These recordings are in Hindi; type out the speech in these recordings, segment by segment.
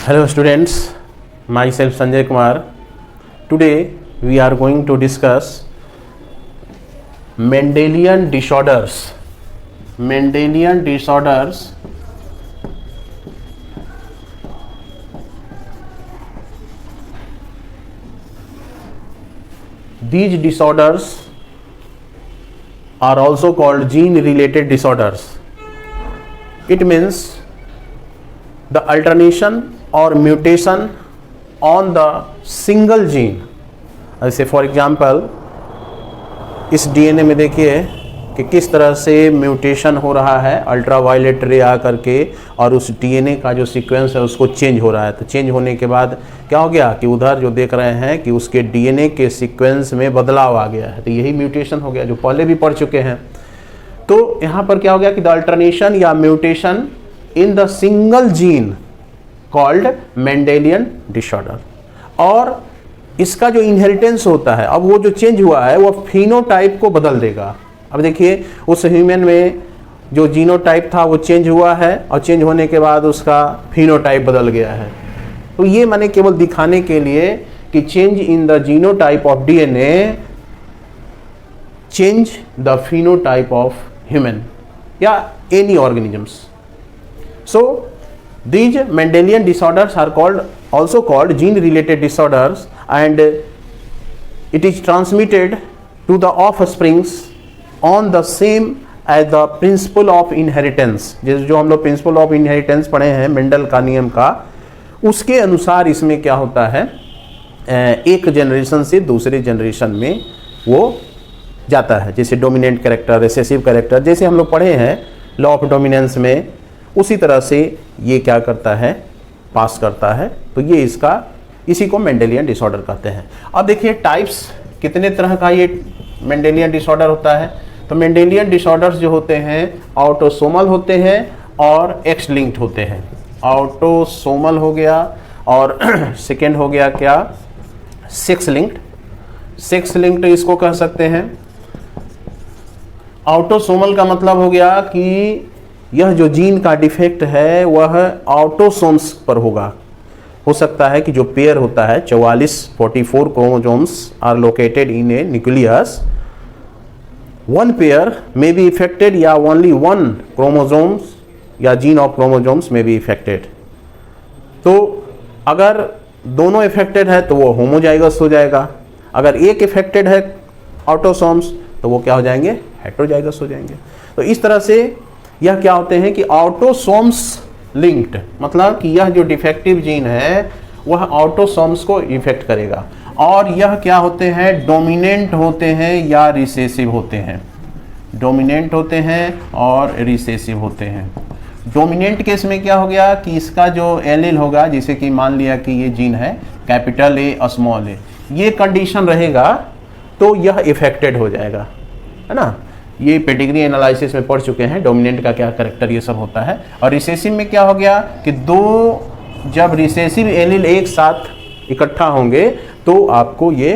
Hello students, myself Sanjay Kumar. Today we are going to discuss Mendelian disorders. Mendelian disorders these disorders are also called gene related disorders. It means the alternation or mutation on the single gene. ऐसे फॉर एग्जाम्पल इस डीएनए में देखिए कि किस तरह से म्यूटेशन हो रहा है, अल्ट्रावायलेट रे आ करके और उस डीएनए का जो सीक्वेंस है उसको चेंज हो रहा है। तो चेंज होने के बाद क्या हो गया कि उधर जो देख रहे हैं कि उसके डीएनए के सीक्वेंस में बदलाव आ गया है, तो यही म्यूटेशन हो गया जो पहले भी पढ़ चुके हैं। तो यहाँ पर क्या हो गया कि द अल्टरनेशन या mutation in the single gene called Mendelian disorder. और इसका जो इनहेरिटेंस होता है, अब वो जो चेंज हुआ है वो फिनोटाइप को बदल देगा। अब देखिए उस ह्यूमन में जो जीनोटाइप था वो चेंज हुआ है और चेंज होने के बाद उसका फिनोटाइप बदल गया है। तो ये मैंने केवल दिखाने के लिए कि change in the genotype of DNA change the phenotype of human या any organisms. So these Mendelian disorders are also called gene related disorders, and it is transmitted to the offsprings on the same as the principle of inheritance। जो हम लोग प्रिंसिपल ऑफ इनहेरिटेंस पढ़े हैं मेंडल का नियम का, उसके अनुसार इसमें क्या होता है, एक जनरेशन से दूसरे जनरेशन में वो जाता है। जैसे डोमिनेंट कैरेक्टर, रिसेसिव कैरेक्टर जैसे हम लोग पढ़े हैं लॉ ऑफ डोमिनेंस में, उसी तरह से ये क्या करता है, पास करता है। तो ये इसी को मेंडेलियन डिसऑर्डर कहते हैं। अब देखिए टाइप्स कितने तरह का ये मेंडेलियन डिसऑर्डर होता है। तो मेंडेलियन डिसऑर्डर्स जो होते हैं ऑटोसोमल होते हैं और एक्स लिंक्ड होते हैं। ऑटोसोमल हो गया और सेकेंड हो गया क्या, सेक्स लिंक्ड। सेक्स लिंक्ड इसको कह सकते हैं। ऑटोसोमल का मतलब हो गया कि यह जो जीन का डिफेक्ट है वह ऑटोसोम्स पर होगा। हो सकता है कि जो पेयर होता है 44 chromosomes are located in a nucleus, one pair may be affected या ओनली वन क्रोमोसोम्स या gene of chromosomes may be affected. तो अगर दोनों इफेक्टेड है तो वो होमोजाइगस हो जाएगा, अगर एक इफेक्टेड है ऑटोसोम्स तो वो क्या हो जाएंगे, हेटेरोजाइगस हो जाएंगे। तो इस तरह से यह क्या होते हैं कि ऑटोसोम्स लिंक्ड, मतलब कि यह जो डिफेक्टिव जीन है वह ऑटोसोम्स को इफेक्ट करेगा। और यह क्या होते हैं, डोमिनेंट होते हैं या रिसेसिव होते हैं। डोमिनेंट होते हैं और रिसेसिव होते हैं। डोमिनेंट केस में क्या हो गया कि इसका जो एलील होगा, जैसे कि मान लिया कि ये जीन है कैपिटल ए स्मॉल ए, ये कंडीशन रहेगा तो यह इफेक्टेड हो जाएगा, है ना। ये पेडिग्री एनालिसिस में पढ़ चुके हैं डोमिनेंट का क्या कैरेक्टर ये सब होता है। और रिसेसिव में क्या हो गया कि जब रिसेसिव एलील एक साथ इकट्ठा होंगे तो आपको ये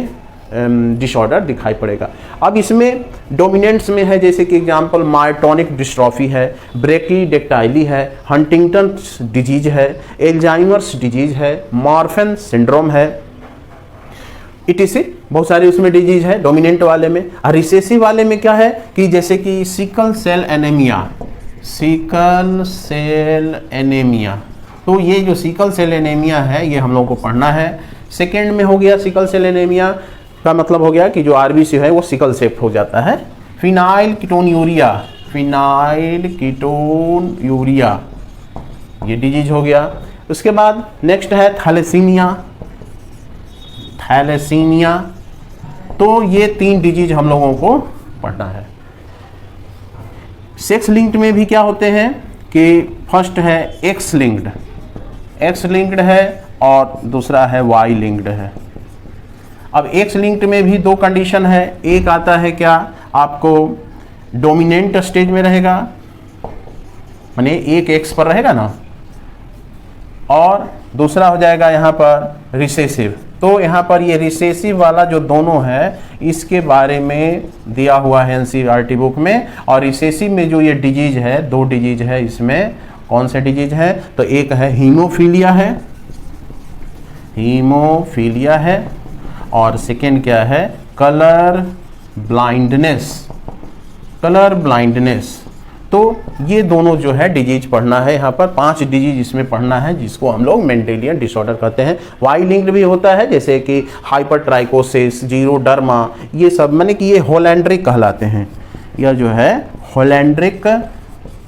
डिसऑर्डर दिखाई पड़ेगा। अब इसमें डोमिनेंट्स में है जैसे कि एग्जांपल मायोटोनिक डिस्ट्रॉफी है, ब्रेकीडेक्टाइली है, हंटिंगटन डिजीज है, एल्जाइमर्स डिजीज है, मॉर्फन सिंड्रोम है, इटीसी बहुत सारे उसमें डिजीज है डोमिनेंट वाले में। और रिसेसिव वाले में क्या है कि जैसे कि sickle cell anaemia. Sickle cell anaemia, तो ये जो सिकल सेल एनीमिया है ये हम लोगों को पढ़ना है। सेकेंड में हो गया सिकल सेल एनीमिया का मतलब हो गया कि जो आरबीसी है वो सिकल शेप हो जाता है। फिनाइल कीटोन्यूरिया, फिनाइल कीटोन्यूरिया ये डिजीज हो गया। उसके बाद नेक्स्ट है थैलेसीमिया। थैलेसीमिया, तो ये 3 डिजीज हम लोगों को पढ़ना है। सेक्स लिंक्ड में भी क्या होते हैं कि फर्स्ट है एक्स लिंक्ड, एक्स लिंक्ड है और दूसरा है वाई लिंक्ड है। अब एक्स लिंक्ड में भी 2 कंडीशन है। एक आता है क्या, आपको डोमिनेंट स्टेज में रहेगा, माने एक एक्स पर रहेगा ना, और दूसरा हो जाएगा यहाँ पर रिसेसिव। तो यहाँ पर ये रिसेसिव वाला जो दोनों है इसके बारे में दिया हुआ है एनसीईआरटी बुक में। और रिसेसिव में जो ये डिजीज है, 2 डिजीज है इसमें, कौन से डिजीज है, तो एक है हीमोफीलिया है हीमोफीलिया है, और सेकेंड क्या है, कलर ब्लाइंडनेस। कलर ब्लाइंडनेस, तो ये दोनों जो है डिजीज पढ़ना है। यहाँ पर 5 डिजीज इसमें पढ़ना है जिसको हम लोग मेंडेलियन डिसऑर्डर कहते हैं। वाई लिंक्ड भी होता है, जैसे कि हाइपरट्राइकोसिस, जीरोडर्मा, ये सब माने कि ये होलैंड्रिक कहलाते हैं। यह जो है होलैंड्रिक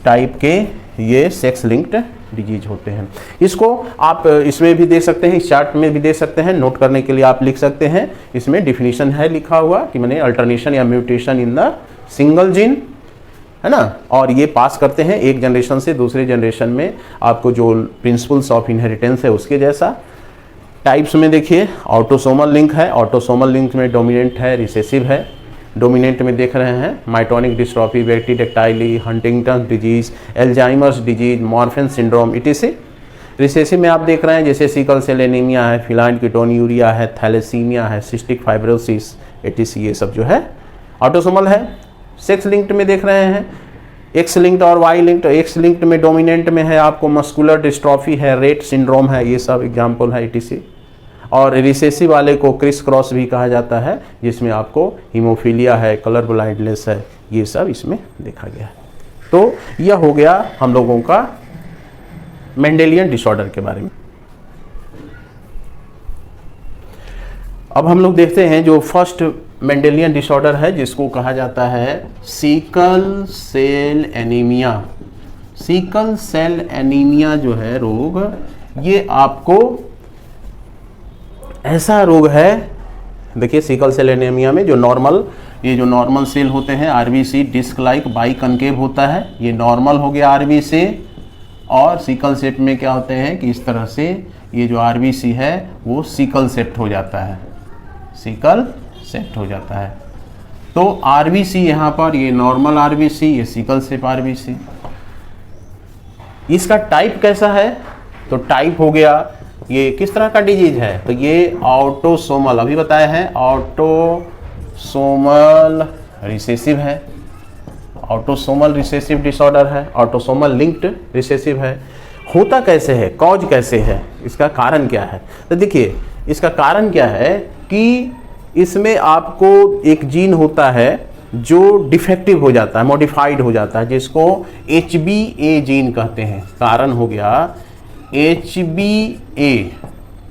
टाइप के ये सेक्स लिंक्ड डिजीज होते हैं। इसको आप इसमें भी दे सकते हैं, इस चार्ट में भी दे सकते हैं, नोट करने के लिए आप लिख सकते हैं। इसमें डिफिनीशन है लिखा हुआ कि माने अल्टरनेशन या mutation in the single gene, है ना। और ये पास करते हैं एक जनरेशन से दूसरे जनरेशन में, आपको जो प्रिंसिपल्स ऑफ इनहेरिटेंस है उसके जैसा। टाइप्स में देखिए, ऑटोसोमल लिंक है, ऑटोसोमल लिंक में डोमिनेंट है, रिसेसिव है। डोमिनेंट में देख रहे हैं myotonic dystrophy, brachydactyly, Huntington disease, Alzheimer's disease, Marfan syndrome, etc. Recessive में आप देख रहे हैं जैसे सिकल सेल एनीमिया है, फिलाइन कीटोन्यूरिया है, थैलेसीमिया है, सिस्टिक फाइब्रोसिस, इटीसी, ये सब जो है ऑटोसोमल है। सेक्स लिंक्ड में देख रहे हैं एक्स लिंक्ड और वाई लिंक्ड। एक्स लिंक्ड में डोमिनेंट में है आपको मस्कुलर डिस्ट्रॉफी है, रेट सिंड्रोम है, ये सब एग्जाम्पल है इटीसी। और रिसेसिव वाले को क्रिस क्रॉस भी कहा जाता है, जिसमें आपको हीमोफीलिया है, कलर ब्लाइंडनेस है, ये सब इसमें देखा गया है। तो यह हो गया हम लोगों का मेंडेलियन डिसऑर्डर के बारे में। अब हम लोग देखते हैं जो फर्स्ट मेंडेलियन डिसऑर्डर है जिसको कहा जाता है sickle cell anaemia. Sickle cell anaemia जो है रोग, ये आपको ऐसा रोग है, देखिए सिकल सेल एनीमिया में जो नॉर्मल, ये जो नॉर्मल सेल होते हैं RBC disc like biconcave होता है, ये नॉर्मल हो गया आरबीसी। और सिकल सेट में क्या होते हैं कि इस तरह से ये जो आरबीसी है वो सिकल सेप्ट हो जाता है, सिकल सेप्ट हो जाता है। तो आरबीसी यहाँ पर ये नॉर्मल आरबीसी, ये सिकल सेप आरबीसी। इसका टाइप कैसा है, तो टाइप हो गया ये किस तरह का डिजीज है, तो ये ऑटोसोमल, अभी बताया है ऑटोसोमल रिसेसिव है, ऑटोसोमल रिसेसिव डिसऑर्डर है, ऑटोसोमल लिंक्ड रिसेसिव है। होता कैसे है, कॉज कैसे है, इसका कारण क्या है, तो देखिए इसका कारण क्या है कि इसमें आपको एक जीन होता है जो डिफेक्टिव हो जाता है, मॉडिफाइड हो जाता है, जिसको HBA जीन कहते हैं। कारण हो गया HBA,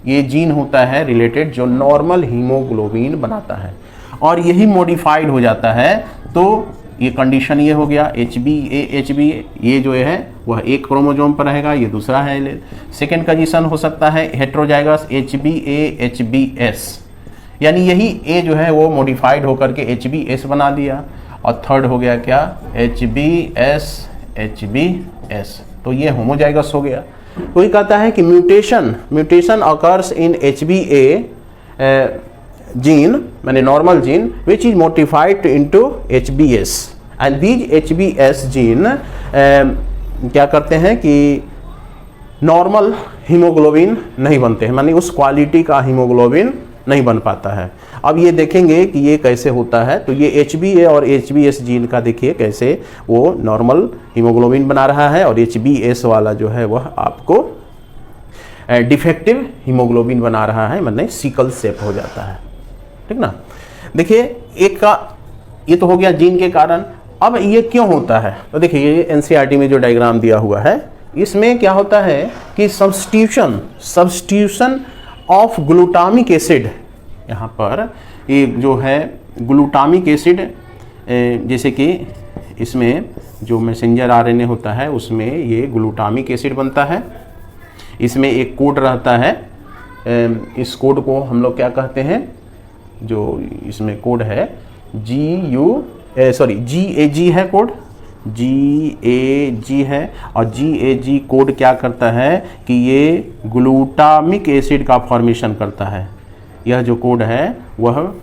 ये जीन होता है रिलेटेड जो नॉर्मल हीमोग्लोबिन बनाता है, और यही मॉडिफाइड हो जाता है। तो ये कंडीशन ये हो गया HBA, ये जो है वह एक क्रोमोसोम पर रहेगा, ये दूसरा है। सेकेंड कंडीशन हो सकता है हेट्रोजाइगस HBA-HBS, यानी यही ए जो है वो मॉडिफाइड होकर के HBS बना दिया। और थर्ड हो गया क्या, HBS। तो ये होमोजाइगस हो गया। तो ये कहता है कि mutation occurs in HBA gene, माने normal gene which is modified into HBS, and these HBS gene क्या करते हैं कि नॉर्मल हीमोग्लोबिन नहीं बनते हैं, माने उस क्वालिटी का हीमोग्लोबिन नहीं बन पाता है। अब ये देखेंगे कि ये कैसे होता है, तो ये HBA और HBS जीन का देखिए कैसे वो नॉर्मल हीमोग्लोबिन बना रहा है, और HBS वाला जो है वह आपको डिफेक्टिव हीमोग्लोबिन बना रहा है, मतलब सिकल सेप हो जाता है, ठीक ना। देखिए एक का ये तो हो गया जीन के कारण। अब ये क्यों होता है, तो देखिए ये NCERT में जो डायग्राम दिया हुआ है इसमें क्या होता है कि सब्स्टिट्यूशन ऑफ ग्लूटामिक एसिड, यहाँ पर ये जो है ग्लूटामिक एसिड, जैसे कि इसमें जो मैसेंजर RNA होता है उसमें ये ग्लूटामिक एसिड बनता है। इसमें एक कोड रहता है, इस कोड को हम लोग क्या कहते हैं, जो इसमें कोड है GAG है, कोड GAG है। और GAG कोड क्या करता है कि ये ग्लूटामिक एसिड का फॉर्मेशन करता है। यह जो कोड है वह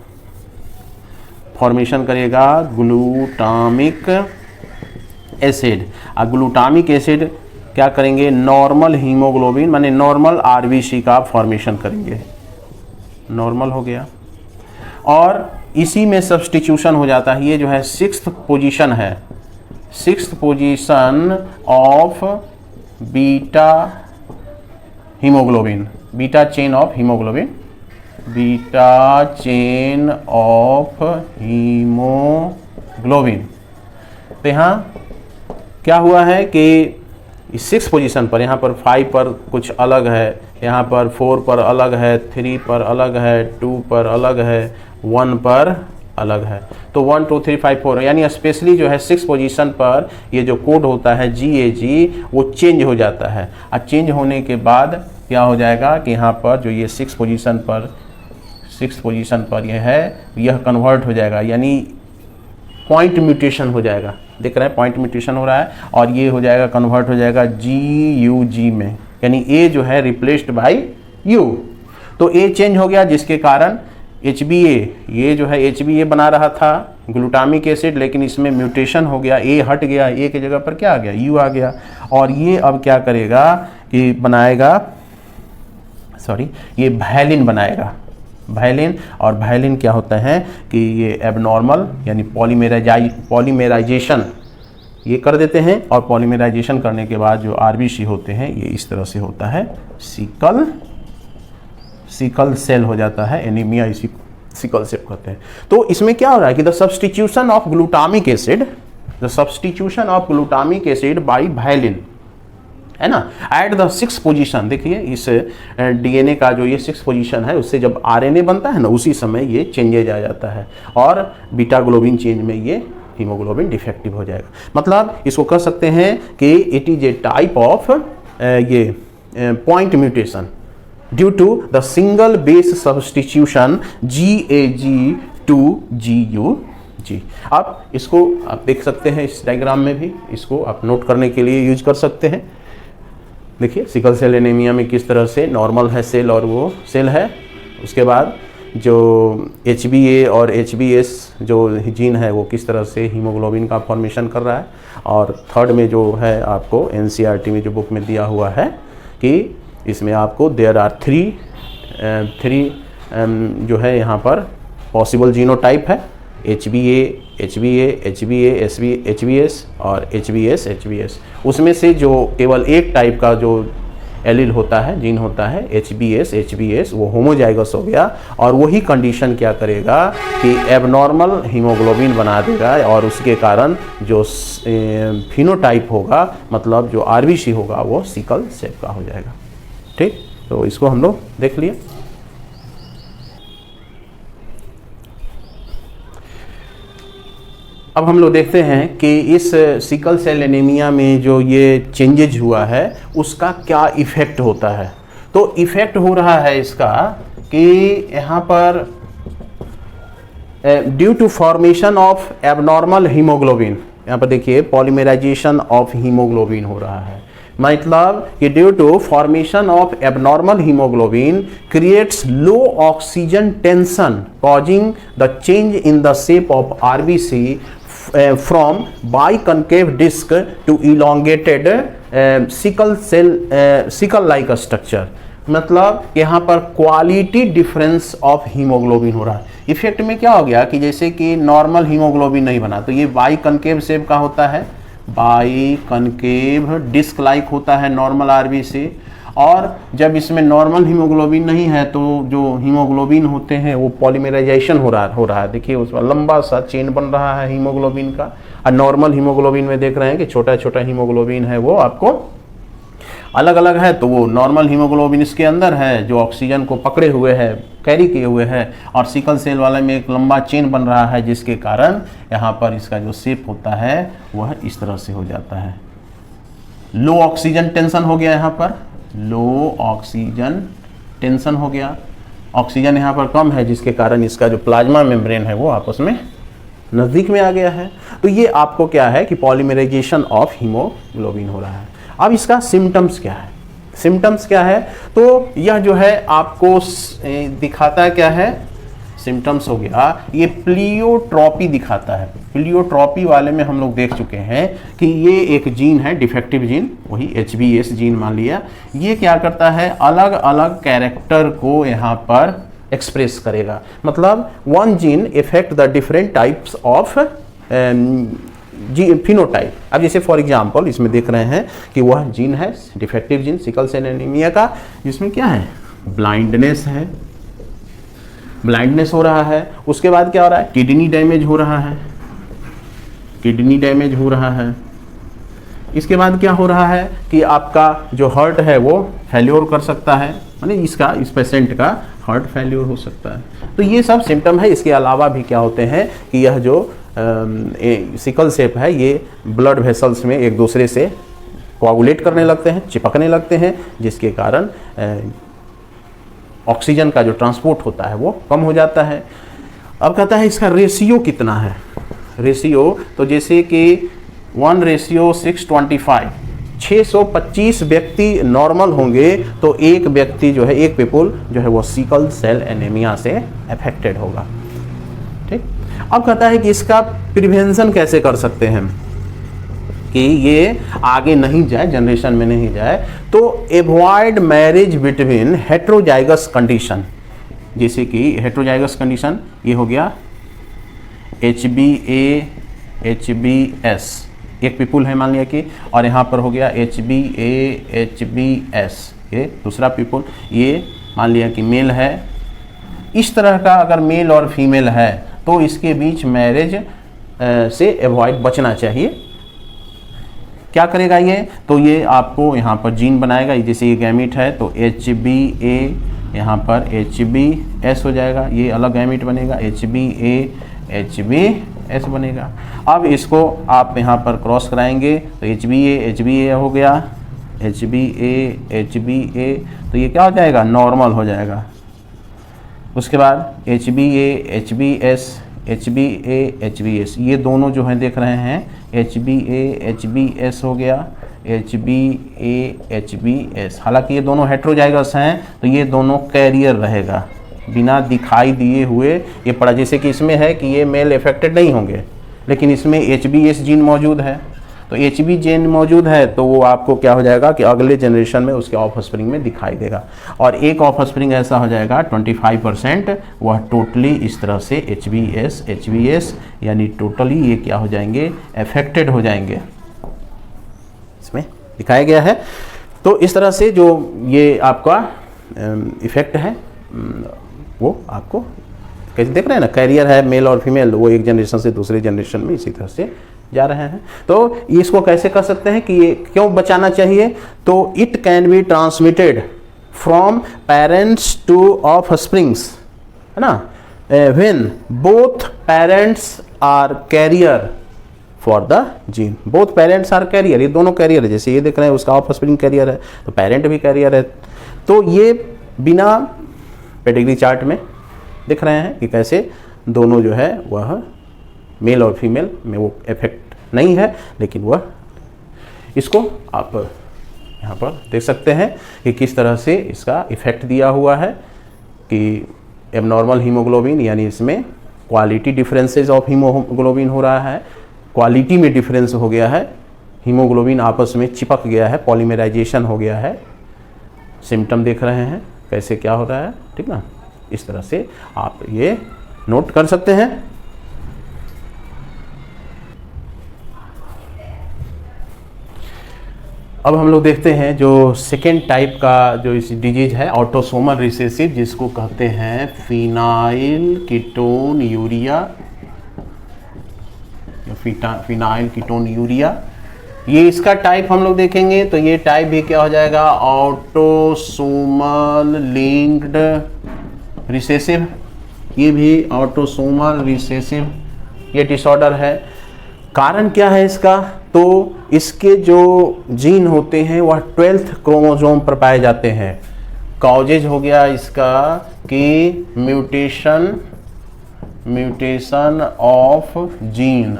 फॉर्मेशन करेगा ग्लूटामिक एसिड। और ग्लूटामिक एसिड क्या करेंगे, नॉर्मल हीमोग्लोबिन माने नॉर्मल RBC का फॉर्मेशन करेंगे, नॉर्मल हो गया। और इसी में सब्स्टिट्यूशन हो जाता है। ये जो है 6th पोजीशन है, 6th position of beta haemoglobin, beta chain of haemoglobin, beta chain of haemoglobin. तो यहाँ क्या हुआ है कि इस 6 पोजीशन पर, यहाँ पर 5 पर कुछ अलग है, यहाँ पर 4 पर अलग है, 3 पर अलग है, 2 पर अलग है, 1 पर अलग है। तो 1 2 3 5 4 यानी स्पेशली जो है 6 पोजीशन पर ये जो कोड होता है GAG वो चेंज हो जाता है। और चेंज होने के बाद क्या हो जाएगा कि यहाँ पर जो ये 6 पोजीशन पर ये है, यह कन्वर्ट हो जाएगा, यानी पॉइंट म्यूटेशन हो जाएगा। देख रहे हैं पॉइंट म्यूटेशन हो रहा है, और ये हो जाएगा कन्वर्ट हो जाएगा GUG में, यानी A जो है रिप्लेस्ड बाय U। तो A चेंज हो गया, जिसके कारण HBA, ये जो है HBA बना रहा था ग्लूटामिक एसिड, लेकिन इसमें म्यूटेशन हो गया, A हट गया, A की जगह पर क्या आ गया, U आ गया। और ये अब क्या करेगा कि बनाएगा, ये वैलिन बनाएगा, वैलिन। और वैलिन क्या होता है कि ये एबनॉर्मल यानी पॉलीमेराइजेशन ये कर देते हैं, और पॉलीमेराइजेशन करने के बाद जो RBC होते हैं ये इस तरह से होता है, सिकल सेल हो जाता है, एनीमिया इसी सिकल सेल कहते हैं। तो इसमें क्या हो रहा है कि the substitution of glutamic acid by valine, है ना, एट द 6th पोजीशन। देखिए इस DNA का जो ये 6th पोजीशन है, उससे जब RNA बनता है ना, उसी समय ये चेंजेज आ जाता है, और बीटा ग्लोबिन चेंज में ये हीमोग्लोबिन डिफेक्टिव हो जाएगा। मतलब इसको कह सकते हैं कि it is a type of ये point mutation due to the single base substitution GAG to GUG। आप इसको आप देख सकते हैं इस डायग्राम में भी, इसको आप नोट करने के लिए यूज कर सकते हैं। देखिए सिकल सेल एनीमिया में किस तरह से नॉर्मल है सेल और वो सेल है, उसके बाद जो HBA और HBS जो जीन है वो किस तरह से हीमोग्लोबिन का फॉर्मेशन कर रहा है। और थर्ड में जो है आपको NCERT में जो बुक में दिया हुआ है कि इसमें आपको देयर आर थ्री जो है यहाँ पर पॉसिबल जीनोटाइप है, HBA, HBS और HBS। उसमें से जो केवल एक टाइप का जो एलील होता है, जीन होता है HBS, वो होमोजाइगस हो गया, और वही कंडीशन क्या करेगा कि एबनॉर्मल हीमोग्लोबिन बना देगा, और उसके कारण जो फिनोटाइप होगा, मतलब जो RBC होगा, वो सिकल सेल का हो जाएगा। ठीक, तो इसको हम लोग देख लिए। अब हम लोग देखते हैं कि इस सिकल सेल एनीमिया में जो ये चेंजेज हुआ है उसका क्या इफ़ेक्ट होता है। तो इफ़ेक्ट हो रहा है इसका कि यहाँ पर due to formation of abnormal haemoglobin, यहाँ पर देखिए पॉलीमेराइजेशन ऑफ हीमोग्लोबिन हो रहा है, मतलब कि due to formation of abnormal haemoglobin creates low oxygen tension causing the change in the shape of RBC from biconcave disc to elongated sickle like structure। मतलब यहाँ पर क्वालिटी डिफरेंस ऑफ हीमोग्लोबिन हो रहा है। इफेक्ट में क्या हो गया कि जैसे कि नॉर्मल हीमोग्लोबिन नहीं बना, तो ये बाइकनकेव शेप का होता है, बाइकनकेव डिस्क लाइक होता है नॉर्मल RBC। और जब इसमें नॉर्मल हीमोग्लोबिन नहीं है तो जो हीमोग्लोबिन होते हैं वो पॉलीमेराइजेशन हो रहा है। देखिए उसमें लंबा सा चेन बन रहा है हीमोग्लोबिन का, और नॉर्मल हीमोग्लोबिन में देख रहे हैं कि छोटा छोटा हीमोग्लोबिन है वो आपको अलग अलग है। तो वो नॉर्मल हीमोग्लोबिन इसके अंदर है जो ऑक्सीजन को पकड़े हुए है, कैरी किए हुए है, और सिकल सेल वाले में एक लंबा चेन बन रहा है, जिसके कारण यहाँ पर इसका जो शेप होता है वह इस तरह से हो जाता है। लो ऑक्सीजन टेंशन हो गया, यहाँ पर लो ऑक्सीजन टेंशन हो गया, ऑक्सीजन यहाँ पर कम है, जिसके कारण इसका जो प्लाज्मा मेम्ब्रेन है वो आपस में नज़दीक में आ गया है। तो ये आपको क्या है कि पॉलीमराइजेशन ऑफ हीमोग्लोबिन हो रहा है। अब इसका सिम्टम्स क्या है, सिम्टम्स क्या है, तो यह जो है आपको दिखाता क्या है, सिम्टम्स हो गया, ये प्लियोट्रॉपी दिखाता है। प्लियोट्रॉपी वाले में हम लोग देख चुके हैं कि ये एक जीन है, डिफेक्टिव जीन, वही HBS जीन मान लिया। ये क्या करता है, अलग अलग कैरेक्टर को यहाँ पर एक्सप्रेस करेगा। मतलब one gene affect the different types of जी फिनोटाइप। अब जैसे फॉर एग्जांपल इसमें देख रहे हैं कि वह जीन है defective gene sickle cell anaemia का, जिसमें क्या है, ब्लाइंडनेस है, ब्लाइंडनेस हो रहा है। उसके बाद क्या हो रहा है, किडनी डैमेज हो रहा है, किडनी डैमेज हो रहा है। इसके बाद क्या हो रहा है कि आपका जो हार्ट है वो फेल्योर कर सकता है, माने इसका इस पेशेंट का हार्ट फेल्योर हो सकता है। तो ये सब सिम्टम है। इसके अलावा भी क्या होते हैं कि यह जो सिकल सेप है ये ब्लड वेसल्स में एक दूसरे से कोआगुलेट करने लगते हैं, चिपकने लगते हैं, जिसके कारण ऑक्सीजन का जो ट्रांसपोर्ट होता है वो कम हो जाता है। अब कहता है इसका रेशियो कितना है, रेशियो तो जैसे कि 1:625, 625 व्यक्ति नॉर्मल होंगे तो एक व्यक्ति जो है, एक पीपल जो है वो सिकल सेल एनीमिया से अफेक्टेड होगा। ठीक। अब कहता है कि इसका प्रिवेंशन कैसे कर सकते हैं कि ये आगे नहीं जाए, जनरेशन में नहीं जाए। तो avoid marriage between heterozygous condition, जैसे कि हेट्रोजाइगस कंडीशन ये हो गया HbA HbS, एक पीपुल है मान लिया कि, और यहाँ पर हो गया HbA HbS, ये दूसरा पीपुल, ये मान लिया कि मेल है। इस तरह का अगर मेल और फीमेल है तो इसके बीच मैरिज से एवॉइड बचना चाहिए। क्या करेगा ये, तो ये आपको यहाँ पर जीन बनाएगा, जैसे ये गैमीट है तो HbA यहाँ पर HbS हो जाएगा, ये अलग गैमीट बनेगा HbA HbS बनेगा। अब इसको आप यहाँ पर क्रॉस कराएंगे तो HbA हो गया, HbA तो ये क्या हो जाएगा, नॉर्मल हो जाएगा। उसके बाद HbA HbS, ये दोनों जो हैं देख रहे हैं HbA HbS हो गया, HbA HbS। हालांकि ये दोनों हेट्रोजाइगस हैं तो ये दोनों कैरियर रहेगा, बिना दिखाई दिए हुए ये पड़ा। जैसे कि इसमें है कि ये मेल इफेक्टेड नहीं होंगे, लेकिन इसमें HbS जीन मौजूद है, तो HB जीन मौजूद है तो वो आपको क्या हो जाएगा कि अगले जनरेशन में उसके ऑफ स्प्रिंग में दिखाई देगा। और एक ऑफ स्प्रिंग ऐसा हो जाएगा 25%, वह टोटली इस तरह से HbS यानी टोटली ये क्या हो जाएंगे, अफेक्टेड हो जाएंगे, इसमें दिखाया गया है। तो इस तरह से जो ये आपका इफेक्ट है वो आपको कैसे देख रहे हैं ना, कैरियर है मेल और फीमेल, वो एक जनरेशन से दूसरे जनरेशन में इसी तरह से जा रहे हैं। तो इसको कैसे कर सकते हैं कि ये क्यों बचाना चाहिए, तो it can be transmitted from parents to offsprings, है ना, when both parents are carrier for the gene. Both parents are carrier, ये दोनों कैरियर है, जैसे ये देख रहे हैं उसका ऑफ स्प्रिंग कैरियर है तो पेरेंट भी कैरियर है। तो ये बिना पेडिग्री चार्ट में दिख रहे हैं कि कैसे दोनों जो है वह मेल और फीमेल में वो इफेक्ट नहीं है, लेकिन वह इसको आप यहाँ पर देख सकते हैं कि किस तरह से इसका इफेक्ट दिया हुआ है कि एबनॉर्मल हीमोग्लोबिन, यानी इसमें क्वालिटी डिफरेंसेस ऑफ हीमोग्लोबिन हो रहा है, क्वालिटी में डिफरेंस हो गया है, हीमोग्लोबिन आपस में चिपक गया है, पॉलीमराइजेशन हो गया है। सिम्टम देख रहे हैं कैसे क्या हो रहा है, ठीक ना, इस तरह से आप ये नोट कर सकते हैं। अब हम लोग देखते हैं जो सेकेंड टाइप का जो इस डिजीज है ऑटोसोमल रिसेसिव, जिसको कहते हैं फिनाइल कीटोन यूरिया। ये इसका टाइप हम लोग देखेंगे तो ये टाइप भी क्या हो जाएगा, ऑटोसोमल लिंक्ड रिसेसिव। ये भी ऑटोसोमल रिसेसिव ये डिसऑर्डर है। कारण क्या है इसका, तो इसके जो जीन होते हैं वह 12th क्रोमोसोम पर पाए जाते हैं। कॉजेज हो गया इसका कि mutation of gene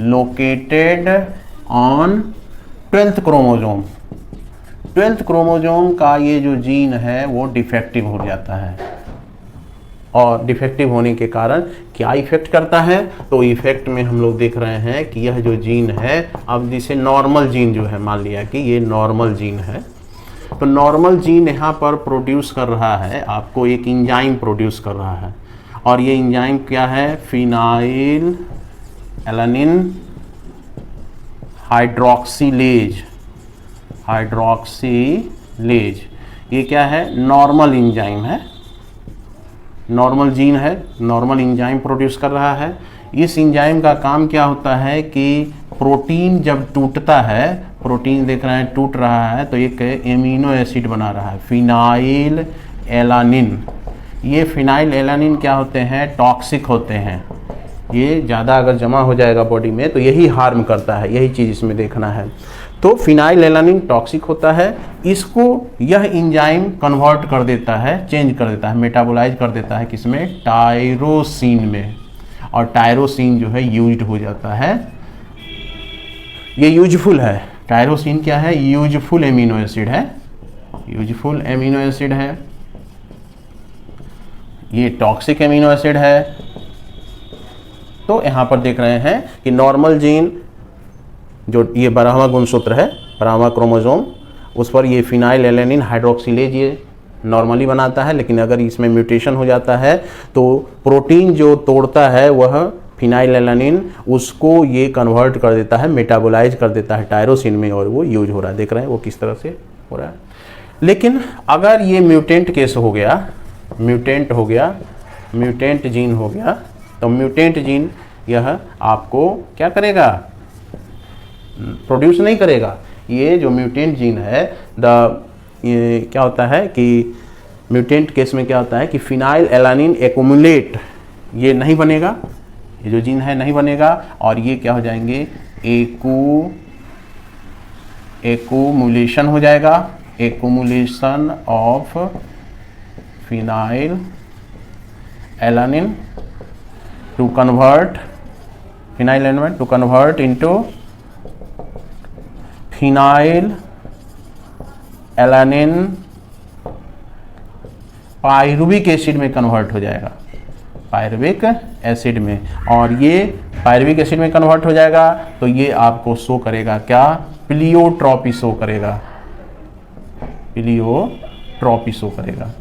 located on 12th chromosome. 12th chromosome का ये जो जीन है वो डिफेक्टिव हो जाता है, और डिफेक्टिव होने के कारण क्या इफेक्ट करता है, तो इफेक्ट में हम लोग देख रहे हैं कि यह जो जीन है, अब जैसे नॉर्मल जीन जो है, मान लिया कि ये नॉर्मल जीन है, तो नॉर्मल जीन यहाँ पर प्रोड्यूस कर रहा है, आपको एक इंजाइम प्रोड्यूस कर रहा है, और ये इंजाइम क्या है, फिनाइल एलानिन हाइड्रोक्सीलेज, हाइड्रोक्सीलेज ये क्या है? नॉर्मल एंजाइम है, नॉर्मल जीन है, नॉर्मल एंजाइम प्रोड्यूस कर रहा है। इस एंजाइम का काम क्या होता है कि प्रोटीन जब टूटता है, प्रोटीन देख रहे हैं टूट रहा है तो एक एमिनो एसिड बना रहा है, फिनाइल एलानिन। ये फिनाइल एलानिन क्या होते हैं? टॉक्सिक होते हैं। ये ज़्यादा अगर जमा हो जाएगा बॉडी में तो यही हार्म करता है, यही चीज़ इसमें देखना है। तो फिनाइल एलानिन टॉक्सिक होता है, इसको यह एंजाइम कन्वर्ट कर देता है, चेंज कर देता है, मेटाबोलाइज कर देता है किसमें? टायरोसिन में। और टायरोसिन जो है यूज्ड हो जाता है, ये यूजफुल है। टायरोसिन क्या है? यूजफुल एमिनो एसिड है, यूजफुल एमिनो एसिड है। ये टॉक्सिक एमिनो एसिड है। तो यहाँ पर देख रहे हैं कि नॉर्मल जीन जो ये 12वां गुणसूत्र है, 12वां क्रोमोसोम, उस पर ये फिनाइल एलानिन हाइड्रोक्सीलेज ये नॉर्मली बनाता है। लेकिन अगर इसमें म्यूटेशन हो जाता है तो प्रोटीन जो तोड़ता है वह फिनाइल एलानिन, उसको ये कन्वर्ट कर देता है, मेटाबोलाइज कर देता है टायरोसिन में, और वो यूज हो रहा है। देख रहे हैं वो किस तरह से हो रहा है। लेकिन अगर ये म्यूटेंट केस हो गया, म्यूटेंट हो गया, म्यूटेंट जीन हो गया, तो म्यूटेंट जीन यह आपको क्या करेगा? प्रोड्यूस नहीं करेगा। ये जो म्यूटेंट जीन है, ये क्या होता है कि म्यूटेंट केस में क्या होता है कि फिनाइल एलानिन एक्युमुलेट, ये नहीं बनेगा, ये जो जीन है नहीं बनेगा, और ये क्या हो जाएंगे? एक्युमुलेशन हो जाएगा, accumulation of phenylalanine to convert, phenylalanine to convert into phenylalanine pyruvic acid में कन्वर्ट हो जाएगा, पायरुविक एसिड में। और ये पायरुविक एसिड में कन्वर्ट हो जाएगा तो ये आपको शो करेगा क्या? प्लियोट्रॉपी शो करेगा, प्लियोट्रॉपी शो करेगा।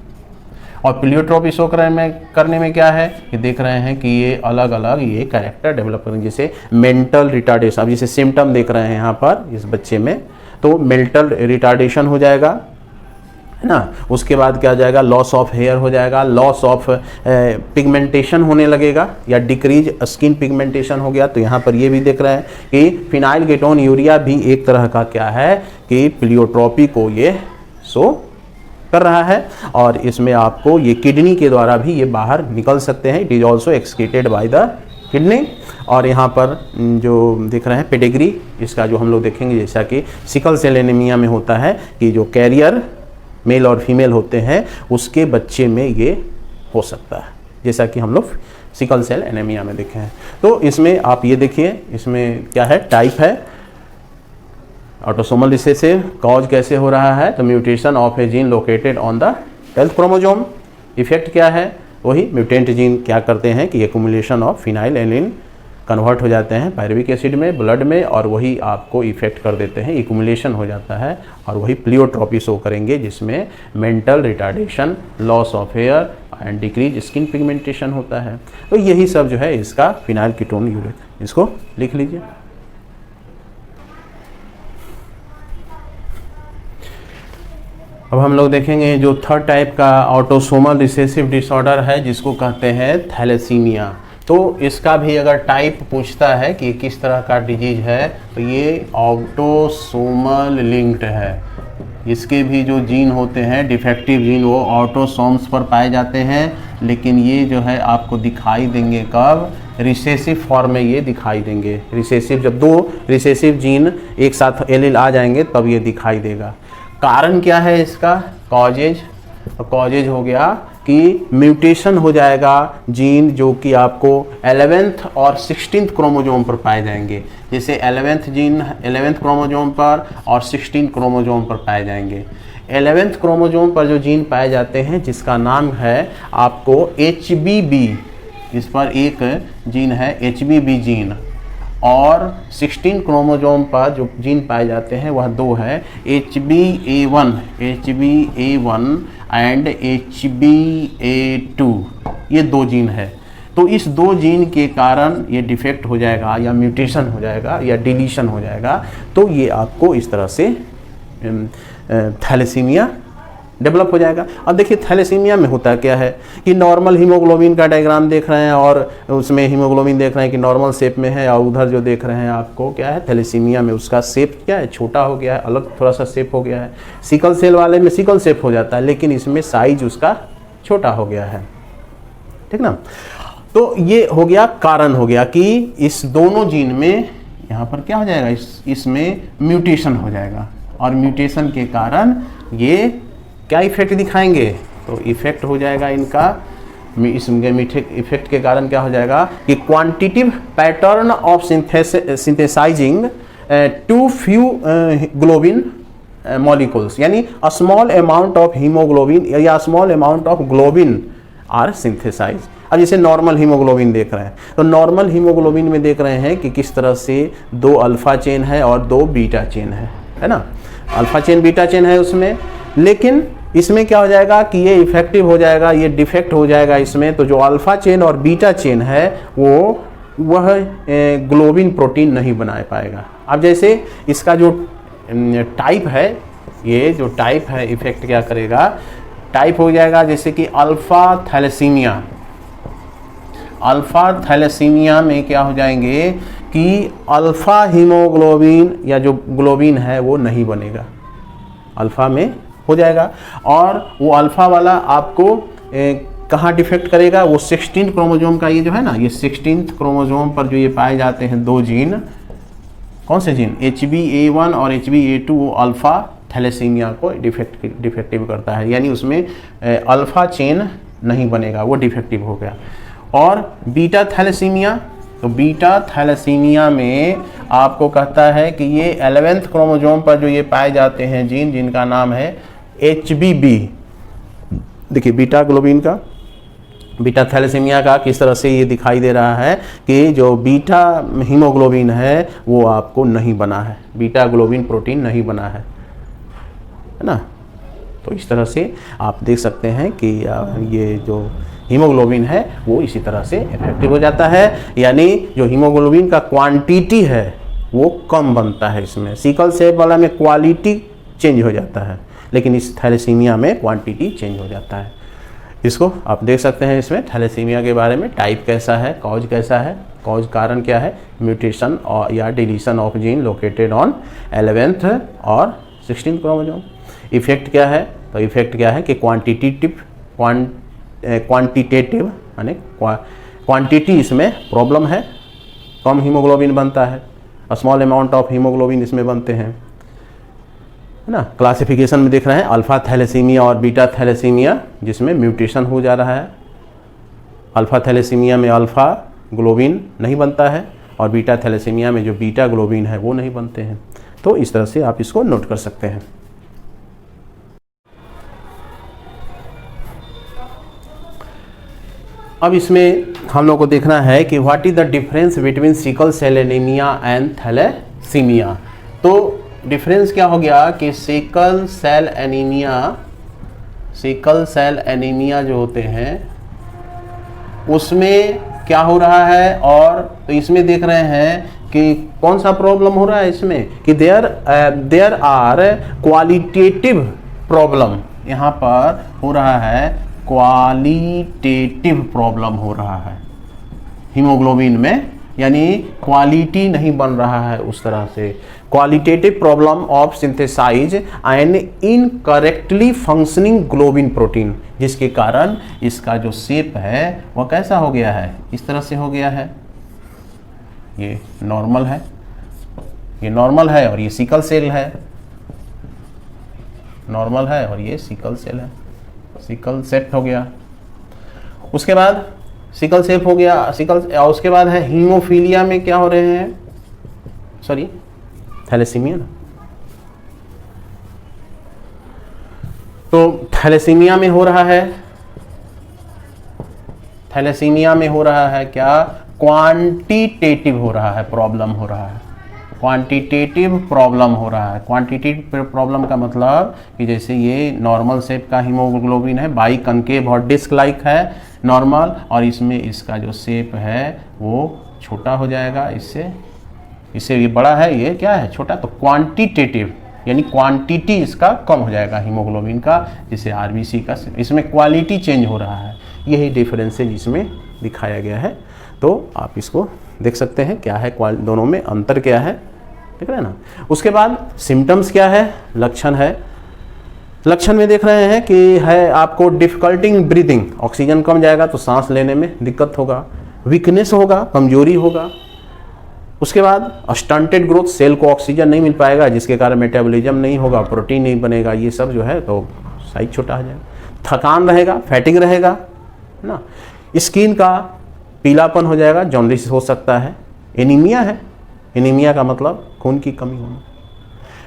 और प्लियोट्रॉपी शो करने में क्या है कि देख रहे हैं कि ये अलग अलग ये कैरेक्टर डेवलप करेंगे, जैसे मेंटल रिटार्डेशन। अब जैसे सिम्टम देख रहे हैं यहाँ पर इस बच्चे में, तो मेंटल रिटार्डेशन हो जाएगा, है ना। उसके बाद क्या हो जाएगा? लॉस ऑफ हेयर हो जाएगा, लॉस ऑफ पिगमेंटेशन होने लगेगा, या डिक्रीज स्किन पिगमेंटेशन हो गया। तो यहाँ पर ये भी देख रहे हैं कि फिनाइल कीटोन यूरिया भी एक तरह का क्या है कि प्लियोट्रॉपी को ये शो कर रहा है। और इसमें आपको ये किडनी के द्वारा भी ये बाहर निकल सकते हैं। It is also excreted by the kidney. और यहाँ पर जो देख रहे हैं पेडिग्री, इसका जो हम लोग देखेंगे, जैसा कि सिकल सेल एनीमिया में होता है कि जो कैरियर मेल और फीमेल होते हैं उसके बच्चे में ये हो सकता है, जैसा कि हम लोग सिकल सेल एनीमिया में देखे हैं। तो इसमें आप ये देखिए, इसमें क्या है? टाइप है ऑटोसोमल रिसेसिव। कॉज कैसे हो रहा है? तो mutation of A gene located on the 12th chromosome. Effect क्या है? वही म्यूटेंट जीन क्या करते हैं कि accumulation of phenyl alanine convert हो जाते हैं पायरुविक एसिड में, ब्लड में, और वही आपको इफेक्ट कर देते हैं, एक्युमुलेशन हो जाता है, और वही प्लियोट्रॉपी शो करेंगे, जिसमें mental retardation, loss of hair and decrease skin pigmentation होता है। तो यही सब जो है इसका फिनाइल कीटोन यूरिक, इसको लिख लीजिए। अब हम लोग देखेंगे जो थर्ड टाइप का ऑटोसोमल रिसेसिव डिसऑर्डर है, जिसको कहते हैं थैलेसीमिया। तो इसका भी अगर टाइप पूछता है कि किस तरह का डिजीज है, तो ये ऑटोसोमल लिंक्ड है। इसके भी जो जीन होते हैं डिफेक्टिव जीन, वो ऑटोसोम्स पर पाए जाते हैं, लेकिन ये जो है आपको दिखाई देंगे कब? रिसेसिव फॉर्म में ये दिखाई देंगे। रिसेसिव, जब दो रिसेसिव जीन एक साथ एलील आ जाएंगे तब ये दिखाई देगा। कारण क्या है इसका? कॉजेज। कॉजेज हो गया कि म्यूटेशन हो जाएगा जीन जो कि आपको 11th और 16th क्रोमोसोम पर पाए जाएंगे। जैसे 11th जीन 11th क्रोमोसोम पर और 16th क्रोमोसोम पर पाए जाएंगे। 11th क्रोमोसोम पर जो जीन पाए जाते हैं जिसका नाम है आपको HBB, इस पर एक जीन है HBB जीन, और 16 क्रोमोसोम पर जो जीन पाए जाते हैं वह दो है, HBA1 एंड HBA2, ये दो जीन है। तो इस 2 जीन के कारण ये डिफेक्ट हो जाएगा या म्यूटेशन हो जाएगा या डिलीशन हो जाएगा, तो ये आपको इस तरह से थैलेसीमिया डेवलप हो जाएगा। अब देखिए थैलेसीमिया में होता क्या है कि नॉर्मल हीमोग्लोबिन का डायग्राम देख रहे हैं और उसमें हीमोग्लोबिन देख रहे हैं कि नॉर्मल शेप में है, और उधर जो देख रहे हैं आपको क्या है, थैलेसीमिया में उसका शेप क्या है, छोटा हो गया है, अलग थोड़ा सा शेप हो गया है। सिकल सेल वाले में सिकल शेप हो जाता है, लेकिन इसमें साइज उसका छोटा हो गया है, ठीक ना। तो ये हो गया, कारण हो गया कि इस दोनों जीन में यहाँ पर क्या हो जाएगा, इसमें म्यूटेशन हो जाएगा, और म्यूटेशन के कारण ये क्या इफेक्ट दिखाएंगे, तो इफेक्ट हो जाएगा इनका, इसके इफेक्ट के कारण क्या हो जाएगा कि quantitative pattern of synthesising too few globin molecules, यानी a small amount of haemoglobin या small amount of globin are synthesise. अब जैसे नॉर्मल हीमोग्लोबिन देख रहे हैं, तो नॉर्मल हीमोग्लोबिन में देख रहे हैं कि किस तरह से 2 अल्फा चेन है और 2 बीटा चेन है ना, अल्फा चेन बीटा चेन है उसमें, लेकिन इसमें क्या हो जाएगा कि ये इफेक्टिव हो जाएगा, ये डिफेक्ट हो जाएगा इसमें। तो जो अल्फा चेन और बीटा चेन है वह ग्लोबिन प्रोटीन नहीं बना पाएगा। अब जैसे इसका जो टाइप है, ये जो टाइप है इफेक्ट क्या करेगा, टाइप हो जाएगा जैसे कि अल्फा थैलेसीमिया। अल्फा थैलेसीमिया में क्या हो जाएंगे कि अल्फा हीमोग्लोबिन या जो ग्लोबिन है वो नहीं बनेगा, अल्फा में हो जाएगा, और वो अल्फा वाला आपको कहाँ डिफेक्ट करेगा, वो 16 क्रोमोसोम का ये जो है ना, ये 16 क्रोमोसोम पर जो ये पाए जाते हैं 2 जीन, कौन से जीन, HbA1 और HbA2, वो अल्फा थैलेसीमिया को डिफेक्टिव करता है, यानी उसमें अल्फा चेन नहीं बनेगा, वो डिफेक्टिव हो गया। और बीटा थैलेसीमिया, तो बीटा थैलेसीमिया में आपको कहता है कि ये 11वें क्रोमोसोम पर जो ये पाए जाते हैं जीन, जिनका नाम है HBB। देखिए बीटा ग्लोबिन का, बीटा थैलेसीमिया का किस तरह से ये दिखाई दे रहा है कि जो बीटा हीमोग्लोबिन है वो आपको नहीं बना है, बीटा ग्लोबिन प्रोटीन नहीं बना है ना। तो इस तरह से आप देख सकते हैं कि ये जो हीमोग्लोबिन है वो इसी तरह से इफेक्टिव हो जाता है, यानी जो हीमोग्लोबिन का क्वांटिटी है वो कम बनता है इसमें। सिकल सेल वाला में क्वालिटी चेंज हो जाता है, लेकिन इस थैलेसीमिया में क्वांटिटी चेंज हो जाता है। इसको आप देख सकते हैं इसमें थैलेसीमिया के बारे में, टाइप कैसा है, कॉज कैसा है, कॉज कारण क्या है, म्यूटेशन और या deletion of gene located on 11th और 16 क्रोमोसोम। इफेक्ट क्या है, तो इफेक्ट क्या है कि क्वांटिटेटिव यानी क्वांटिटी इसमें प्रॉब्लम है, कम हीमोग्लोबिन बनता है, स्मॉल अमाउंट ऑफ हीमोग्लोबिन इसमें बनते हैं, है ना। क्लासिफिकेशन में देख रहे हैं अल्फा थैलेसीमिया और बीटा थैलेसीमिया, जिसमें म्यूटेशन हो जा रहा है। अल्फा थैलेसीमिया में अल्फा ग्लोबिन नहीं बनता है, और बीटा थैलेसीमिया में जो बीटा ग्लोबिन है वो नहीं बनते हैं। तो इस तरह से आप इसको नोट कर सकते हैं। अब इसमें हम लोग को देखना है कि what is the difference between sickle cell anaemia and thalassaemia. तो डिफरेंस क्या हो गया कि सिकल सेल एनीमिया जो होते हैं उसमें क्या हो रहा है, और तो इसमें देख रहे हैं कि कौन सा प्रॉब्लम हो रहा है इसमें कि देयर आर क्वालिटेटिव प्रॉब्लम, यहाँ पर हो रहा है क्वालिटेटिव प्रॉब्लम हो रहा है हीमोग्लोबिन में, यानी क्वालिटी नहीं बन रहा है उस तरह से। Qualitative problem of synthesize and incorrectly functioning globin protein, जिसके कारण इसका जो शेप है वह कैसा हो गया है, इस तरह से हो गया है। ये नॉर्मल है, ये नॉर्मल है, और ये सिकल सेल है, नॉर्मल है और ये सिकल सेल है, सिकल सेट हो गया। उसके बाद सिकल सेप हो गया, सिकल, और उसके बाद है हीमोफीलिया में क्या हो रहे हैं, सॉरी थैलेसीमिया ना, तो थैलेसीमिया में हो रहा है, थैलेसीमिया में हो रहा है क्या, क्वांटिटेटिव हो रहा है, प्रॉब्लम हो रहा है, क्वांटिटेटिव प्रॉब्लम हो रहा है। क्वांटिटेटिव प्रॉब्लम का मतलब कि जैसे ये नॉर्मल शेप का हीमोग्लोबिन है, बाई कनकेव और डिस्क लाइक है नॉर्मल, और इसमें इसका जो शेप है वो छोटा हो जाएगा, इससे ये बड़ा है, ये क्या है छोटा। तो क्वांटिटेटिव यानी क्वांटिटी इसका कम हो जाएगा हीमोग्लोबिन का, जिसे आरबीसी का, इसमें क्वालिटी चेंज हो रहा है। यही डिफरेंसेज इसमें दिखाया गया है। तो आप इसको देख सकते हैं क्या है, दोनों में अंतर क्या है, देख रहे हैं ना। उसके बाद सिम्टम्स क्या है, लक्षण है। लक्षण में देख रहे हैं कि है आपको डिफिकल्टिंग ब्रीदिंग, ऑक्सीजन कम जाएगा तो सांस लेने में दिक्कत होगा, वीकनेस होगा, कमजोरी होगा। उसके बाद स्टंटेड ग्रोथ, सेल को ऑक्सीजन नहीं मिल पाएगा जिसके कारण मेटाबॉलिज्म नहीं होगा, प्रोटीन नहीं बनेगा, ये सब जो है तो साइज छोटा हो जाएगा। थकान रहेगा, फैटिग रहेगा ना। स्किन का पीलापन हो जाएगा, जॉन्डिस हो सकता है। एनीमिया है, एनीमिया का मतलब खून की कमी होना।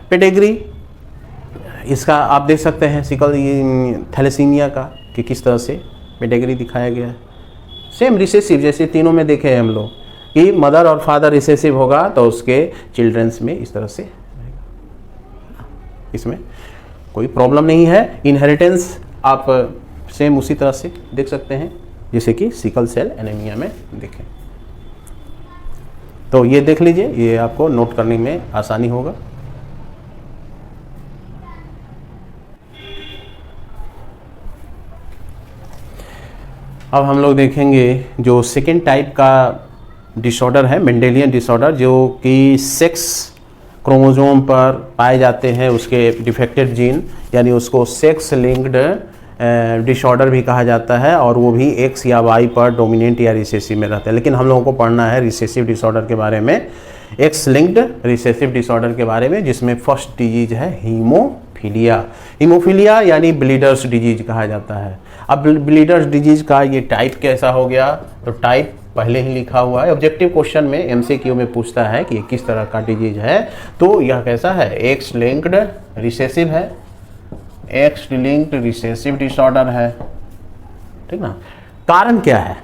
पेडिग्री, इसका आप देख सकते हैं सिकल थैलेसीमिया का कि किस तरह से पेडिग्री दिखाया गया है। सेम रिसेसिव जैसे तीनों में देखे हैं हम लोग कि मदर और फादर रिसेसिव होगा तो उसके चिल्ड्रंस में इस तरह से रहेगा। इसमें कोई प्रॉब्लम नहीं है। इनहेरिटेंस आप सेम उसी तरह से देख सकते हैं जैसे कि सिकल सेल एनीमिया में देखें। तो ये देख लीजिए, ये आपको नोट करने में आसानी होगा। अब हम लोग देखेंगे जो सेकेंड टाइप का डिसऑर्डर है, मेंडेलियन डिसऑर्डर, जो कि सेक्स क्रोमोसोम पर पाए जाते हैं, उसके डिफेक्टेड जीन, यानी उसको सेक्स लिंक्ड डिसऑर्डर भी कहा जाता है, और वो भी एक्स या वाई पर डोमिनेंट या रिसेसिव में रहते हैं। लेकिन हम लोगों को पढ़ना है रिसेसिव डिसऑर्डर के बारे में, एक्स लिंक्ड रिसेसिव डिसऑर्डर के बारे में, जिसमें फर्स्ट डिजीज है हीमोफीलिया। हीमोफीलिया यानी ब्लीडर्स डिजीज कहा जाता है। अब ब्लीडर्स डिजीज का ये टाइप कैसा हो गया, तो टाइप पहले ही लिखा हुआ है। ऑब्जेक्टिव क्वेश्चन में एमसीक्यू में पूछता है कि किस तरह का डिजीज है, तो यह कैसा है, एक्स लिंक्ड रिसेसिव है, एक्स लिंक्ड रिसेसिव डिसऑर्डर है, ठीक ना। कारण क्या है,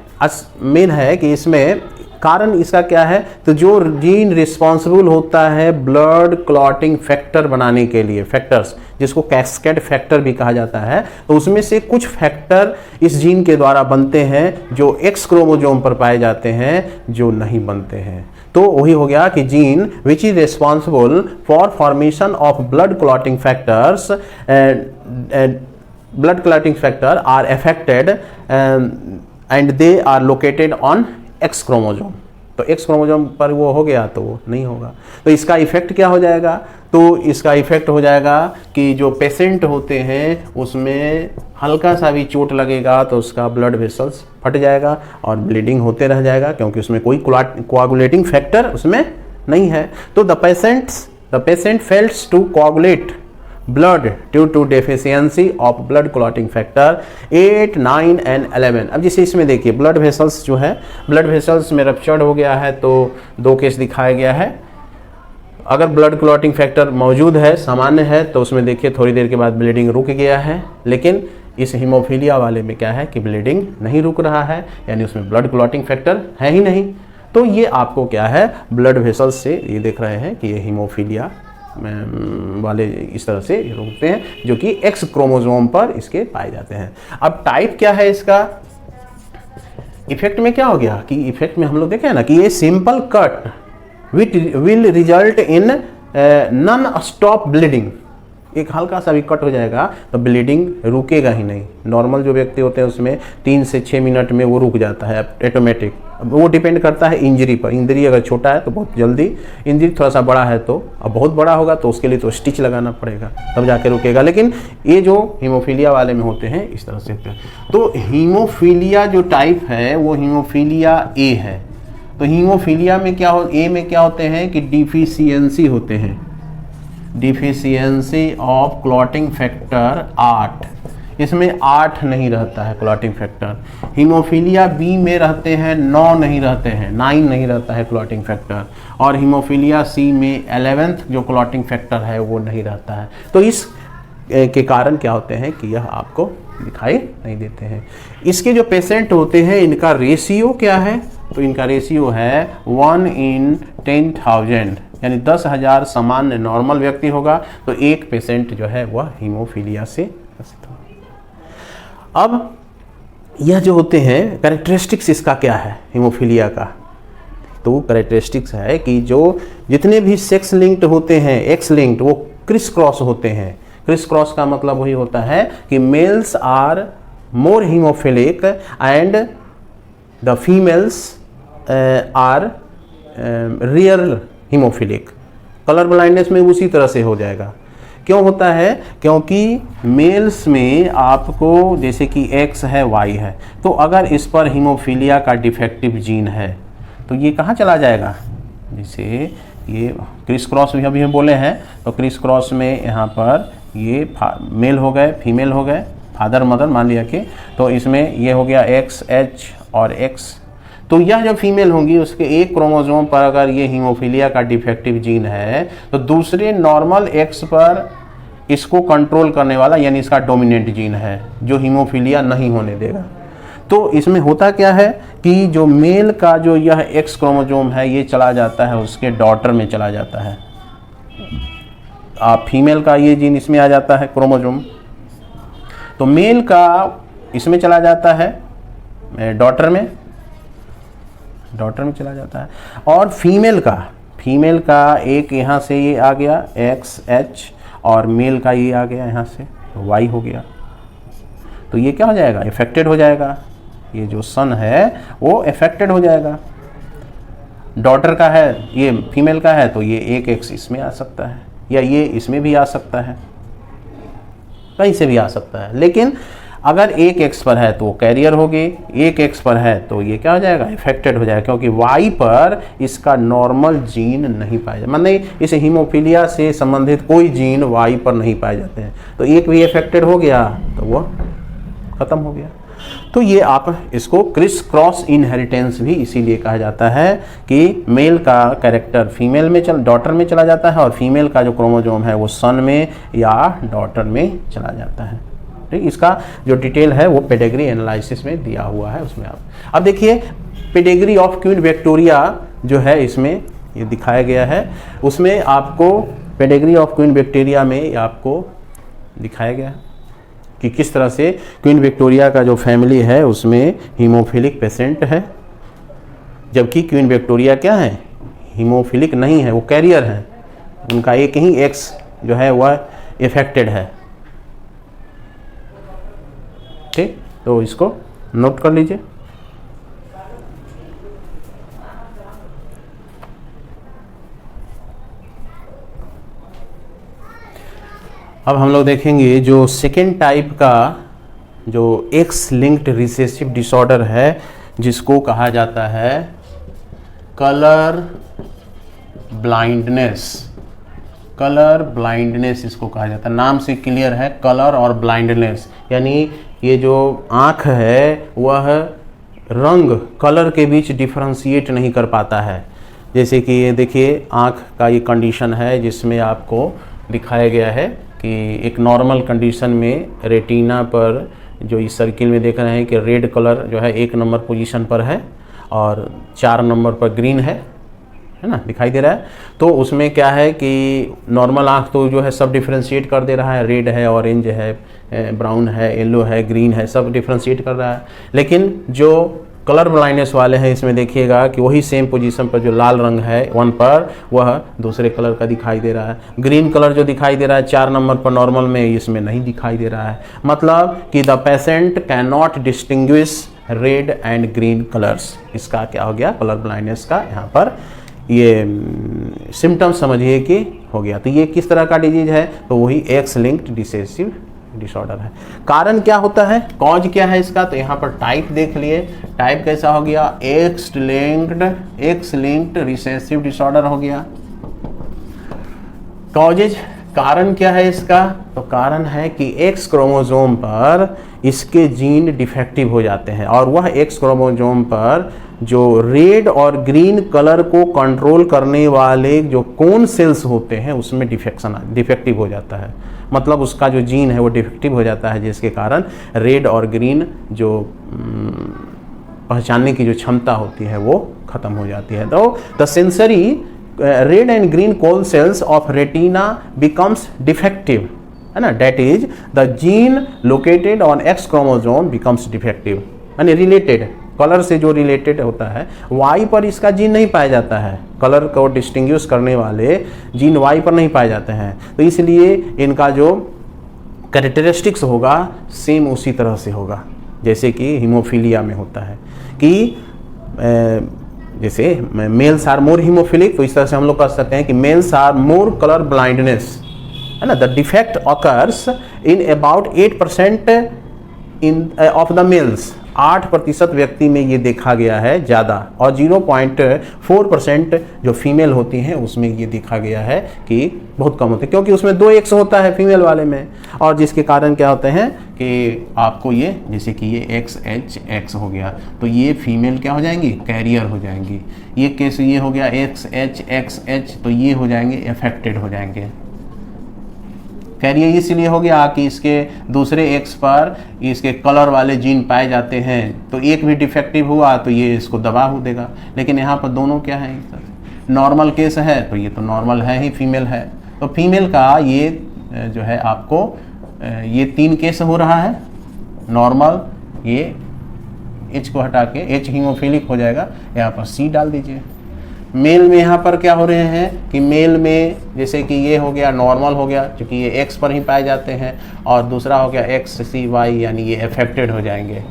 मेन है कि इसमें कारण इसका क्या है, तो जो जीन रिस्पॉन्सिबल होता है ब्लड क्लॉटिंग फैक्टर बनाने के लिए, फैक्टर्स जिसको कैस्केड फैक्टर भी कहा जाता है, तो उसमें से कुछ फैक्टर इस जीन के द्वारा बनते हैं जो एक्स क्रोमोसोम पर पाए जाते हैं, जो नहीं बनते हैं। तो वही हो गया कि gene which is responsible for formation of blood clotting factors, blood clotting factor are affected and they are located on X chromosome. तो X क्रोमोसोम पर वो हो गया तो वो नहीं होगा। तो इसका इफेक्ट क्या हो जाएगा, तो इसका इफेक्ट हो जाएगा कि जो पेशेंट होते हैं उसमें हल्का सा भी चोट लगेगा तो उसका ब्लड वेसल्स फट जाएगा और ब्लीडिंग होते रह जाएगा, क्योंकि उसमें कोई कोआगुलेटिंग फैक्टर उसमें नहीं है। तो the patient fails to coagulate blood due to deficiency of blood clotting factor 8, 9 and 11। अब जैसे इसमें देखिए ब्लड वेसल्स जो है, ब्लड वेसल्स में रप्चर्ड हो गया है, तो दो केस दिखाया गया है। अगर ब्लड क्लॉटिंग फैक्टर मौजूद है, सामान्य है, तो उसमें देखिए थोड़ी देर के बाद ब्लीडिंग रुक गया है। लेकिन इस हीमोफीलिया वाले में क्या है कि ब्लीडिंग नहीं रुक रहा है, यानी उसमें ब्लड क्लॉटिंग फैक्टर है ही नहीं। तो ये आपको क्या है, ब्लड वेसल्स से ये देख रहे हैं कि ये हीमोफीलिया वाले इस तरह से रोकते हैं, जो कि एक्स क्रोमोसोम पर इसके पाए जाते हैं। अब टाइप क्या है इसका, इफेक्ट में क्या हो गया कि इफेक्ट में हम लोग देखें ना कि ये simple cut will result in non stop bleeding. एक हल्का सा भी कट हो जाएगा तो ब्लीडिंग रुकेगा ही नहीं। नॉर्मल जो व्यक्ति होते हैं उसमें 3 से 6 मिनट में वो रुक जाता है ऑटोमेटिक। वो डिपेंड करता है इंजरी पर। इंजरी अगर छोटा है तो बहुत जल्दी, इंजरी थोड़ा सा बड़ा है तो, अब बहुत बड़ा होगा तो उसके लिए तो स्टिच लगाना पड़ेगा तब जाके रुकेगा। लेकिन ये जो हीमोफीलिया वाले में होते हैं इस तरह से होते हैं। तो हीमोफीलिया जो टाइप है वो हीमोफीलिया ए है। तो हीमोफीलिया में क्या हो, ए में क्या होते हैं कि डिफिशियंसी होते हैं, डिफिशियंसी ऑफ क्लॉटिंग फैक्टर 8। इसमें 8 नहीं रहता है क्लॉटिंग फैक्टर। हीमोफीलिया बी में रहते हैं 9 नहीं रहते हैं, 9 नहीं रहता है क्लॉटिंग फैक्टर। और हीमोफीलिया सी में 11th जो क्लॉटिंग फैक्टर है वो नहीं रहता है। तो इस के कारण क्या होते हैं कि यह आपको दिखाई नहीं देते हैं। इसके जो पेशेंट होते हैं इनका रेशियो क्या है, तो इनका रेशियो है 1/10,000, यानी 10,000 सामान्य नॉर्मल व्यक्ति होगा तो 1% जो है वह हीमोफीलिया से ग्रसित होगा। अब यह जो होते हैं कैरेक्टरिस्टिक्स इसका क्या है हीमोफीलिया का, तो कैरेक्टरिस्टिक्स है कि जो जितने भी सेक्स लिंक्ड होते हैं, एक्स लिंक्ड, वो क्रिस क्रॉस होते हैं। क्रिस क्रॉस का मतलब वही होता है कि males are more haemophilic and the females are real haemophilic. Colour blindness में उसी तरह से हो जाएगा। क्यों होता है? क्योंकि मेल्स में आपको जैसे कि एक्स है, वाई है, तो अगर इस पर हीमोफीलिया का डिफेक्टिव जीन है तो ये कहाँ चला जाएगा? जैसे ये क्रिस क्रॉस भी अभी हम बोले हैं, तो क्रिस क्रॉस में यहाँ पर ये मेल हो गए, फीमेल हो गए, फादर मदर मान लिया कि, तो इसमें ये हो गया एक्स, एच और एक्स। तो यह जब फीमेल होंगी उसके एक क्रोमोसोम पर अगर ये हीमोफीलिया का डिफेक्टिव जीन है तो दूसरे नॉर्मल एक्स पर इसको कंट्रोल करने वाला यानी इसका डोमिनेंट जीन है जो हीमोफीलिया नहीं होने देगा। तो इसमें होता क्या है कि जो मेल का जो यह एक्स क्रोमोसोम है ये चला जाता है उसके डॉटर में चला जाता है, फीमेल का ये जीन इसमें आ जाता है क्रोमोसोम, तो मेल का इसमें चला जाता है डॉटर में चला जाता है, और फीमेल का एक यहाँ से ये आ गया एक्स एच और मेल का ये आ गया यहाँ से वाई हो गया। तो ये क्या हो जाएगा? इफेक्टेड हो जाएगा। ये जो सन है वो इफेक्टेड हो जाएगा। डॉटर का है, ये फीमेल का है, तो ये एक एक्स इसमें आ सकता है या ये इसमें भी आ सकता है, कहीं से भी आ सकता है। लेकिन अगर एक एक्स पर है तो वो कैरियर होगी, एक एक्स पर है तो ये क्या हो जाएगा? इफेक्टेड हो जाएगा, क्योंकि वाई पर इसका नॉर्मल जीन नहीं पाया जाता, मतलब इस हीमोफीलिया से संबंधित कोई जीन वाई पर नहीं पाए जाते हैं। तो एक भी इफेक्टेड हो गया तो वो खत्म हो गया। तो ये आप इसको क्रिस क्रॉस इनहेरिटेंस भी इसीलिए कहा जाता है कि मेल का कैरेक्टर फीमेल में डॉटर में चला जाता है और फीमेल का जो क्रोमोसोम है वो सन में या डॉटर में चला जाता है। ठीक, इसका जो डिटेल है वो पेडिग्री एनालिसिस में दिया हुआ है, उसमें आप अब देखिए पेडिग्री ऑफ क्वीन विक्टोरिया जो है इसमें ये दिखाया गया है, उसमें आपको पेडिग्री ऑफ क्वीन विक्टोरिया में आपको दिखाया गया है कि किस तरह से क्वीन विक्टोरिया का जो फैमिली है उसमें हीमोफिलिक पेशेंट है, जबकि क्वीन विक्टोरिया क्या है? हीमोफिलिक नहीं है, वो कैरियर है, उनका एक ही एक्स जो है वह इफेक्टेड है। ठीक, तो इसको नोट कर लीजिए। अब हम लोग देखेंगे जो सेकेंड टाइप का जो एक्स लिंक्ड रिसेसिव डिसऑर्डर है जिसको कहा जाता है कलर ब्लाइंडनेस। कलर ब्लाइंडनेस इसको कहा जाता है, नाम से क्लियर है, कलर और ब्लाइंडनेस, यानी ये जो आँख है वह रंग कलर के बीच डिफरेंशिएट नहीं कर पाता है। जैसे कि ये देखिए आँख का ये कंडीशन है जिसमें आपको दिखाया गया है कि एक नॉर्मल कंडीशन में रेटिना पर जो इस सर्किल में देख रहे हैं कि रेड कलर जो है 1 नंबर पोजीशन पर है और 4 नंबर पर ग्रीन है ना, दिखाई दे रहा है। तो उसमें क्या है कि नॉर्मल आँख तो जो है सब डिफ्रेंशिएट कर दे रहा है, रेड है, ऑरेंज है, ब्राउन है, येलो है, ग्रीन है, सब डिफ्रेंशिएट कर रहा है। लेकिन जो कलर ब्लाइंडनेस वाले हैं इसमें देखिएगा कि वही सेम पोजीशन पर जो लाल रंग है 1 पर वह दूसरे कलर का दिखाई दे रहा है, ग्रीन कलर जो दिखाई दे रहा है 4 नंबर पर नॉर्मल में इसमें नहीं दिखाई दे रहा है। मतलब कि the patient can not distinguish red and green colours. इसका क्या हो गया? कलर ब्लाइंडनेस का यहाँ पर ये सिम्टम्स समझिए कि हो गया। तो ये किस तरह का डिजीज है? तो वही एक्स लिंक्ड रिसेसिव डिसऑर्डर है। कारण क्या होता है? कॉज क्या है इसका? तो यहाँ पर टाइप देख लिए, टाइप कैसा हो गया? एक्स लिंक्ड रिसेसिव डिसऑर्डर हो गया। कॉजेज, कारण क्या है इसका? तो कारण है कि एक्स क्रोमोसोम पर इसके जीन डिफेक्टिव हो जाते हैं और वह एक्स क्रोमोसोम पर जो रेड और ग्रीन कलर को कंट्रोल करने वाले जो कोन सेल्स होते हैं उसमें डिफेक्टिव हो जाता है। मतलब उसका जो जीन है वो डिफेक्टिव हो जाता है, जिसके कारण रेड और ग्रीन जो पहचानने की जो क्षमता होती है वो खत्म हो जाती है। तो the sensory red and green cone cells of retina becomes defective, है ना, that is the gene located on X chromosome becomes defective, यानी रिलेटेड कलर से जो रिलेटेड होता है, वाई पर इसका जीन नहीं पाया जाता है, कलर को डिस्टिंग्विश करने वाले जीन वाई पर नहीं पाए जाते हैं। तो इसलिए इनका जो कैरेक्टरिस्टिक्स होगा सेम उसी तरह से होगा जैसे कि हीमोफीलिया में होता है कि जैसे मेल्स आर मोर हीमोफिलिक, तो इस तरह से हम लोग कह सकते हैं कि males are more colour blindness, है ना। The defect occurs in about 8% in of the males, 8% व्यक्ति में ये देखा गया है ज़्यादा, और 0.4% जो फीमेल होती हैं उसमें ये देखा गया है कि बहुत कम होते हैं, क्योंकि उसमें 2 एक्स होता है फीमेल वाले में, और जिसके कारण क्या होते हैं कि आपको ये जैसे कि ये XH हो गया, तो ये फीमेल क्या हो जाएंगी, कैरियर हो जाएंगी। ये केस ये हो गया XH, तो ये हो जाएंगे अफेक्टेड हो जाएंगे। कैरियर इसलिए हो गया कि इसके दूसरे एक्स पर इसके कलर वाले जीन पाए जाते हैं, तो एक भी डिफेक्टिव हुआ तो ये इसको दबा देगा। लेकिन यहाँ पर दोनों क्या है, नॉर्मल केस है, तो ये तो नॉर्मल है ही, फीमेल है, तो फीमेल का ये जो है आपको ये 3 केस हो रहा है नॉर्मल, ये H को हटा के H हीमोफिलिक हो जाएगा, यहाँ पर C डाल दीजिए। मेल में यहाँ पर क्या हो रहे हैं कि मेल में जैसे कि ये हो गया नॉर्मल हो गया, क्योंकि ये X पर ही पाए जाते हैं, और दूसरा हो गया XCY, यानी ये अफेक्टेड हो जाएंगे।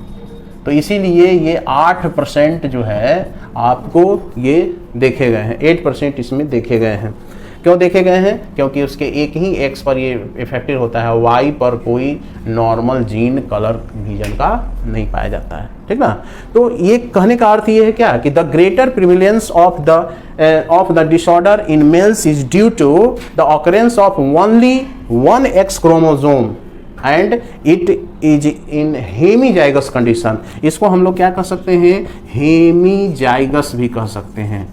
तो इसीलिए ये 8% जो है आपको ये देखे गए हैं, 8% इसमें देखे गए हैं। क्यों देखे गए हैं, क्योंकि उसके एक ही X पर ये इफेक्टेड होता है, Y पर कोई नॉर्मल जीन कलर विजन का नहीं पाया जाता है, ठीक ना। तो ये कहने का अर्थ ये है क्या कि the greater prevalence of the disorder in males is due to the occurrence of only 1 X chromosome and it is in hemizygous condition. इसको हम लोग क्या कह सकते हैं, हेमीजाइगस भी कह सकते हैं,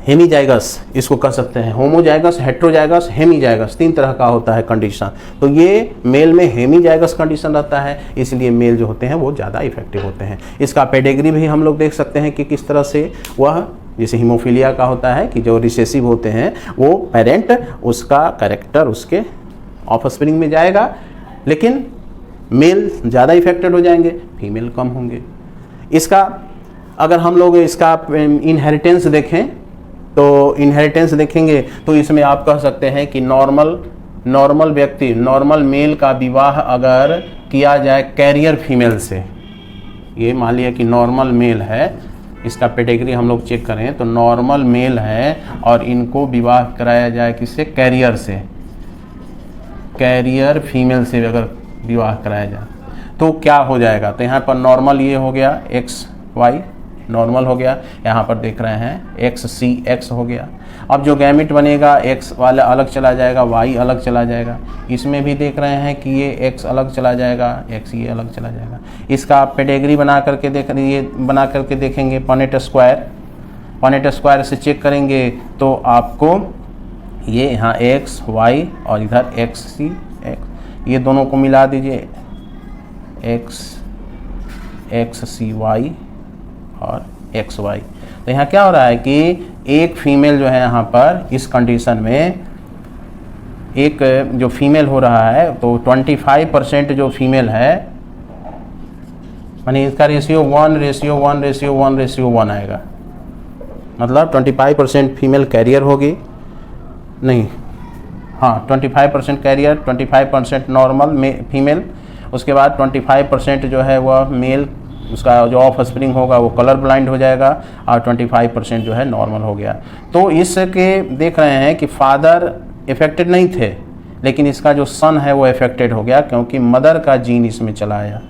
हेमीजाइगस इसको कह सकते हैं। होमोजाइगस, हेट्रोजाइगस, हेमीजाइगस 3 तरह का होता है कंडीशन। तो ये मेल में हेमीजाइगस कंडीशन रहता है, इसलिए मेल जो होते हैं वो ज़्यादा इफेक्टिव होते हैं। इसका पेडिग्री भी हम लोग देख सकते हैं कि किस तरह से वह, जैसे हीमोफीलिया का होता है कि जो रिसेसिव होते हैं वो पेरेंट उसका कैरेक्टर उसके ऑफस्प्रिंग में जाएगा, लेकिन मेल ज़्यादा इफेक्टेड हो जाएंगे, फीमेल कम होंगे। इसका अगर हम लोग इसका इनहेरिटेंस देखें तो इनहेरिटेंस देखेंगे तो इसमें आप कह सकते हैं कि नॉर्मल व्यक्ति, नॉर्मल मेल का विवाह अगर किया जाए कैरियर फीमेल से, ये मान लिया कि नॉर्मल मेल है, इसका पेडिग्री हम लोग चेक करें तो नॉर्मल मेल है और इनको विवाह कराया जाए किससे, कैरियर से, कैरियर फीमेल से अगर विवाह कराया जाए तो क्या हो जाएगा। तो यहाँ पर नॉर्मल ये हो गया XY नॉर्मल हो गया, यहाँ पर देख रहे हैं XCX हो गया। अब जो गैमिट बनेगा X वाला अलग चला जाएगा, Y अलग चला जाएगा। इसमें भी देख रहे हैं कि ये X अलग चला जाएगा, X ये अलग चला जाएगा। इसका पेडिग्री बना करके देखेंगे पनेट स्क्वायर से चेक करेंगे तो आपको ये यहाँ XY और इधर XCX, ये दोनों को मिला दीजिए XCY और XY। तो यहाँ क्या हो रहा है कि एक फीमेल जो है यहाँ पर इस कंडीशन में एक जो फीमेल हो रहा है तो 25% जो फीमेल है, माने इसका रेशियो 1:1:1:1:1 आएगा, मतलब 25% फीमेल कैरियर होगी, नहीं हाँ 25% कैरियर, 25% नॉर्मल फीमेल, उसके बाद 25% जो है वह मेल, उसका जो ऑफ स्प्रिंग होगा वो कलर ब्लाइंड हो जाएगा, और 25% जो है नॉर्मल हो गया। तो इसके देख रहे हैं कि फादर इफेक्टेड नहीं थे, लेकिन इसका जो सन है वो इफेक्टेड हो गया क्योंकि मदर का जीन इसमें चला आया,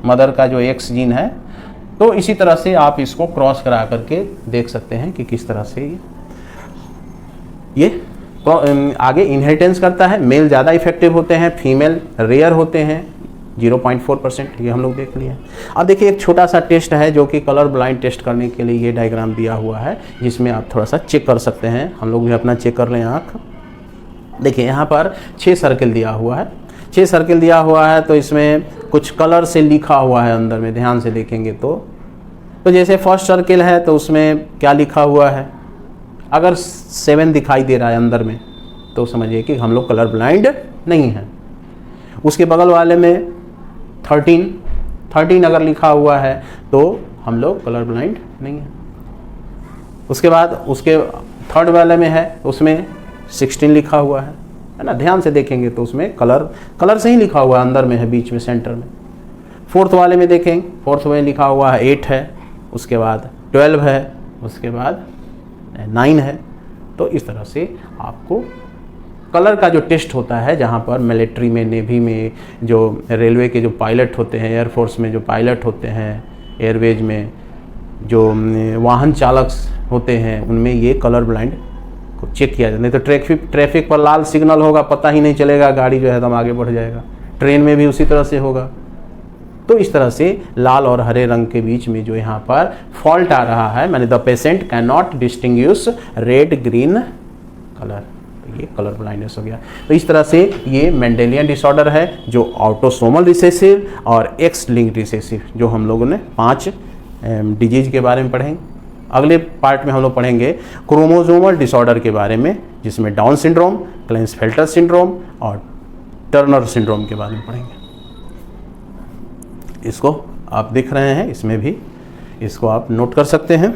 मदर का जो X जीन है। तो इसी तरह से आप इसको क्रॉस करा करके देख सकते हैं कि किस तरह से ये आगे इनहेरिटेंस करता है। मेल ज़्यादा इफेक्टिव होते हैं, फीमेल रेयर होते हैं 0.4%, ये हम लोग देख लिए। अब देखिए एक छोटा सा टेस्ट है जो कि कलर ब्लाइंड टेस्ट करने के लिए ये डायग्राम दिया हुआ है, जिसमें आप थोड़ा सा चेक कर सकते हैं। हम लोग भी अपना चेक कर लें आँख। देखिए यहाँ पर 6 सर्किल दिया हुआ है, 6 सर्किल दिया हुआ है तो इसमें कुछ कलर से लिखा हुआ है अंदर में, ध्यान से देखेंगे तो जैसे फर्स्ट सर्किल है तो उसमें क्या लिखा हुआ है, अगर 7 दिखाई दे रहा है अंदर में तो समझिए कि हम लोग कलर ब्लाइंड नहीं हैं। उसके बगल वाले में 13 अगर लिखा हुआ है तो हम लोग कलर ब्लाइंड नहीं हैं। उसके बाद उसके थर्ड वाले में है, उसमें 16 लिखा हुआ है ना, ध्यान से देखेंगे तो उसमें कलर से ही लिखा हुआ है, अंदर में है, बीच में, सेंटर में। फोर्थ वाले में देखेंगे, फोर्थ में लिखा हुआ है 8 है, उसके बाद 12 है, उसके बाद 9 है। तो इस तरह से आपको कलर का जो टेस्ट होता है, जहाँ पर मिलिट्री में, नेवी में, जो रेलवे के जो पायलट होते हैं, एयरफोर्स में जो पायलट होते हैं, एयरवेज में जो वाहन चालक होते हैं, उनमें ये कलर ब्लाइंड को चेक किया जाता है। नहीं तो ट्रैफिक पर लाल सिग्नल होगा, पता ही नहीं चलेगा, गाड़ी जो है एकदम आगे बढ़ जाएगा। ट्रेन में भी उसी तरह से होगा। तो इस तरह से लाल और हरे रंग के बीच में जो यहाँ पर फॉल्ट आ रहा है, माने the patient can not distinguish red green colour, ये कलर ब्लाइंडनेस हो गया। तो इस तरह से ये मेंडेलियन डिसऑर्डर है, जो ऑटोसोमल रिसेसिव और एक्स लिंक्ड रिसेसिव, जो हम लोगों ने 5 डिजीज के बारे में पढ़ेंगे। अगले पार्ट में हम लोग पढ़ेंगे क्रोमोसोमल डिसऑर्डर के बारे में, जिसमें डाउन सिंड्रोम, क्लेंसफेल्टर सिंड्रोम और टर्नर सिंड्रोम के बारे में पढ़ेंगे। इसको आप देख रहे हैं, इसमें भी इसको आप नोट कर सकते हैं।